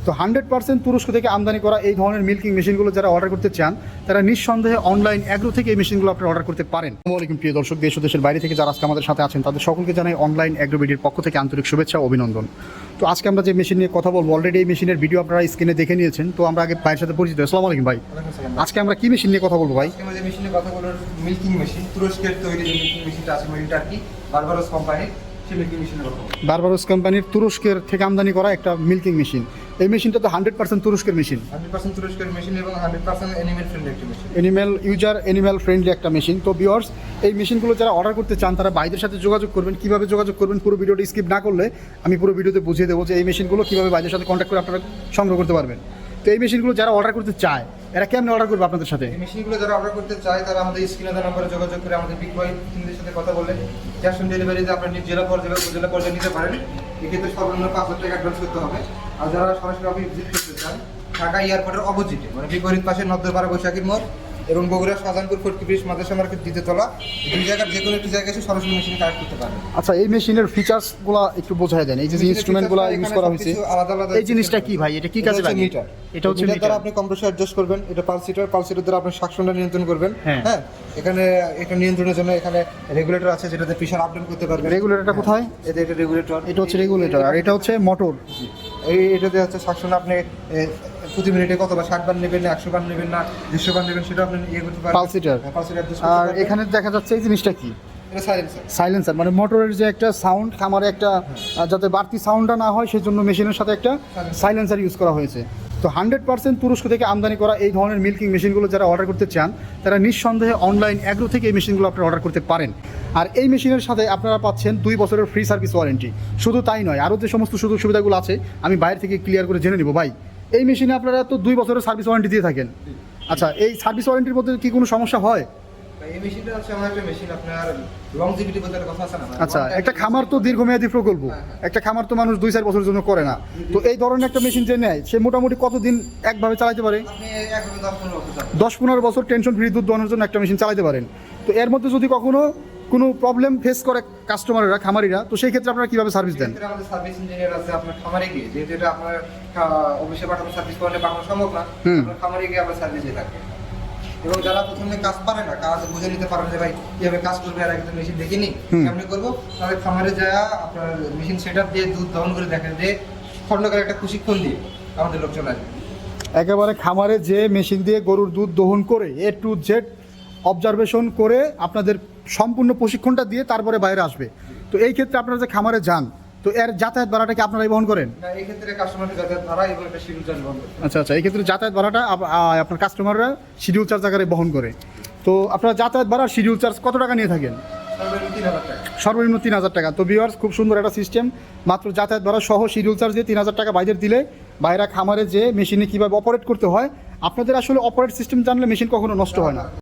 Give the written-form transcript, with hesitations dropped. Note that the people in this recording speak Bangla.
তো 100% তুরস্ক থেকে আমদানি করা এই ধরনের মিল্কিং মেশিনগুলো যারা অর্ডার করতে চান তারা নিঃসন্দেহে অনলাইন অ্যাগ্রো থেকে এই মেশিনগুলো আপনারা অর্ডার করতে পারেন। আসসালামু আলাইকুম প্রিয় দর্শক, দেশ ও দেশের বাইরে থেকে যারা আজকে আমাদের সাথে আছেন তাদের সকলকে জানাই অনলাইন অ্যাগ্রো ভিডিওর পক্ষ থেকে আন্তরিক শুভেচ্ছা ও অভিনন্দন। তো আজকে আমরা যে মেশিন নিয়ে কথা বলবো, অলরেডি এই মেশিনের ভিডিও আপনারা স্ক্রিনে দেখে নিয়েছেন। তো আমরা আগে ভাইয়ের সাথে পরিচিত। আসসালামু আলাইকুম ভাই, আজকে আমরা কি মেশিন নিয়ে কথা বলবো ভাই? আমরা যে মেশিনের কথা বলবো মিল্কিং মেশিন, তুরস্কের তৈরি যে মিল্কিং মেশিনটা আছে মেরিনটা কি বারবারোস কোম্পানির, সেই মিল্কিং মেশিনের কথা বলবো। বারবারোস কোম্পানির তুরস্কের থেকে আমদানি করা একটা মিল্কিং মেশিন। এই মেশিনটা তো 100% তুরস্কের মেশিন, 100% তুরস্কের মেশিন এবং 100% অ্যানিমেল ফ্রেন্ডলি একটা মেশিন, অ্যানিমেল ফ্রেন্ডলি একটা মেশিন। তো ভিউয়ার্স, এই মেশিনগুলো যারা অর্ডার করতে চান তারা ভাইদের সাথে যোগাযোগ করবেন। কীভাবে যোগাযোগ করবেন পুরো ভিডিওটি স্কিপ না করলে আমি পুরো ভিডিওতে বুঝিয়ে দেবো যে এই মেশিনগুলো কীভাবে ভাইদের সাথে কন্ট্যাক্ট করে আপনারা সংগ্রহ করতে পারবেন। তো এই মেশিনগুলো যারা অর্ডার করতে চায় এরা কেমন অর্ডার করবে আপনাদের সাথে? এই মেশিনগুলো যারা অর্ডার করতে চায় তারা আমাদের স্ক্রিনে দেওয়া নম্বরে যোগাযোগ করে আমাদের বিগ বয় টিমদের সাথে কথা বলে ক্যাশ অন ডেলিভারিতে আপনারা জেলা পর্যায়ে উপজেলা পর্যায়ে নিতে পারেন। এক্ষেত্রে সর্বনিম্ন 5,000 টাকা অ্যাডভান্স করতে হবে। আর যারা সরাসরি অফিস ভিজিট করতে চান, ঢাকা এয়ারপোর্টের অপোজিটে মানে বিপরীত পাশে নদ্দরপাড়া বৈশাখীর মোড় এবং বগুড়া শাহজাহানপুর ফটকি ব্রিজ মাদ্রাসা মার্কেট দ্বিতীয়তলা, দুই জায়গার যে কোনো একটি জায়গায় এসে সরাসরি মেশিন কানেক্ট করতে পারবেন। আচ্ছা, এই মেশিনের ফিচার্সগুলো একটু বোঝায় দেন। এই যে ইনস্ট্রুমেন্টগুলো ইউজ করা হয়েছে, এই জিনিসটা কি ভাই? এটা কি কাজে লাগে? মিটার। এটা হচ্ছে মিটার মিটার। দ্বারা আপনি কম্প্রেসার অ্যাডজাস্ট করবেন। এটা পালসিটার দ্বারা আপনি শাকসনটা নিয়ন্ত্রণ করবেন। হ্যাঁ, এখানে এটা নিয়ন্ত্রণের জন্য এখানে রেগুলেটর আছে যেটাতে প্রেসার আপডাউন করতে পারবেন। রেগুলেটরটা কোথায়? এটা রেগুলেটর, এটা হচ্ছে রেগুলেটর, আর এটা হচ্ছে মোটর। এটাতে হচ্ছে শাকসন আপনি প্রতি মিনিটে কতবার 60 বার নেবেন না 100 বার নেবেন না 150 বার নেবেন সেটা আপনি ইয়ে করতে পারবেন। পালসিটার। আর এখানে দেখা যাচ্ছে এই জিনিসটা কি? এটা সাইলেন্সার। সাইলেন্সার মানে মোটরের যে একটা সাউন্ড, খামারে একটা যাতে বাড়তি সাউন্ডটা না হয় সেজন্য মেশিনের সাথে একটা সাইলেন্সার ইউজ করা হয়েছে। তো 100% তুরস্ক থেকে আমদানি করা এই ধরনের মিল্কিং মেশিনগুলো যারা অর্ডার করতে চান তারা নিঃসন্দেহে অনলাইন অ্যাগ্রো থেকে এই মেশিনগুলো আপনারা অর্ডার করতে পারেন। আর এই মেশিনের সাথে আপনারা পাচ্ছেন 2 বছরের ফ্রি সার্ভিস ওয়ারেন্টি। শুধু তাই নয়, আরও যে সমস্ত সুযোগ সুবিধাগুলো আছে আমি বাইরে থেকে ক্লিয়ার করে জেনে নিব। ভাই, এই মেশিনে আপনারা তো 2 বছরের সার্ভিস ওয়ারেন্টি দিয়ে থাকেন। আচ্ছা, এই সার্ভিস ওয়ারেন্টির মধ্যে কি কোনো সমস্যা হয়? এই মেশিনটা হচ্ছে আমার একটা মেশিন, আপনার লংজিভিটি বলতে একটা কথা আছে না? আচ্ছা, একটা খামার তো দীর্ঘমেয়াদী প্রকল্প, একটা খামার তো মানুষ 2-4 বছরের জন্য করে না। তো এই ধরনের একটা মেশিন যে নেয় সে মোটামুটি কতদিন একভাবে চালাতে পারে? আপনি একভাবে 10-15 বছর চালাবেন। 10-15 বছর টেনশন ফ্রি দুধ দোয়ানোর জন্য একটা মেশিন চালাতে পারেন। তো এর মধ্যে যদি কখনো কোনো প্রবলেম ফেস করে কাস্টমাররা, খামারিরা, তো সেই ক্ষেত্রে আপনারা কীভাবে সার্ভিস দেন? আমাদের সার্ভিস ইঞ্জিনিয়ার আছে আপনার খামারে গিয়ে, যেহেতু এটা আপনার অফিসে পাঠানো সার্ভিস পয়েন্টে পাঠানো সম্ভব না, আপনার খামারে গিয়ে আমরা সার্ভিস দিয়ে থাকি। এবং যারা প্রথমে কাজ পারে না, কাজ বুঝে নিতে পারেন যে ভাই কীভাবে কাজ করবে আর একদম মেশিন দেখিনি কেমনি করবো, তাহলে খামারে যায় আপনার মেশিন সেট আপ দিয়ে দুধ দহন করে দেখেন যে খন্ডকার একটা প্রশিক্ষণ দিয়ে আমাদের লোক চলে আসবে। একেবারে খামারে যে মেশিন দিয়ে গরুর দুধ দহন করে A to Z অবজারভেশন করে আপনাদের সম্পূর্ণ প্রশিক্ষণটা দিয়ে তারপরে বাইরে আসবে। তো এই ক্ষেত্রে আপনারা যে খামারে যান, তো এর যাতায়াত ভাড়াটা কি আপনারাই বহন করেন? না, এই ক্ষেত্রে কাস্টমারের যাতায়াত ভাড়া এবং একটা শিডিউল চার্জ বহন করে। আচ্ছা, এই ক্ষেত্রে যাতায়াত ভাড়াটা আপনার কাস্টমাররা শিডিউল চার্জ আকারে বহন করে। তো আপনারা যাতায়াত ভাড়া শিডিউল চার্জ কত টাকা নিয়ে থাকেন? সর্বনিম্ন 3,000 টাকা। তো ভিউয়ার্স, খুব সুন্দর একটা সিস্টেম। মাত্র যাতায়াত ভাড়া সহ শিডিউল চার্জ দিয়ে 3,000 টাকা বাইদের দিলে বাইরা খামারে যে মেশিনে কীভাবে অপারেট করতে হয়, আপনাদের আসলে অপারেট সিস্টেম জানলে মেশিন কখনো নষ্ট হয় না।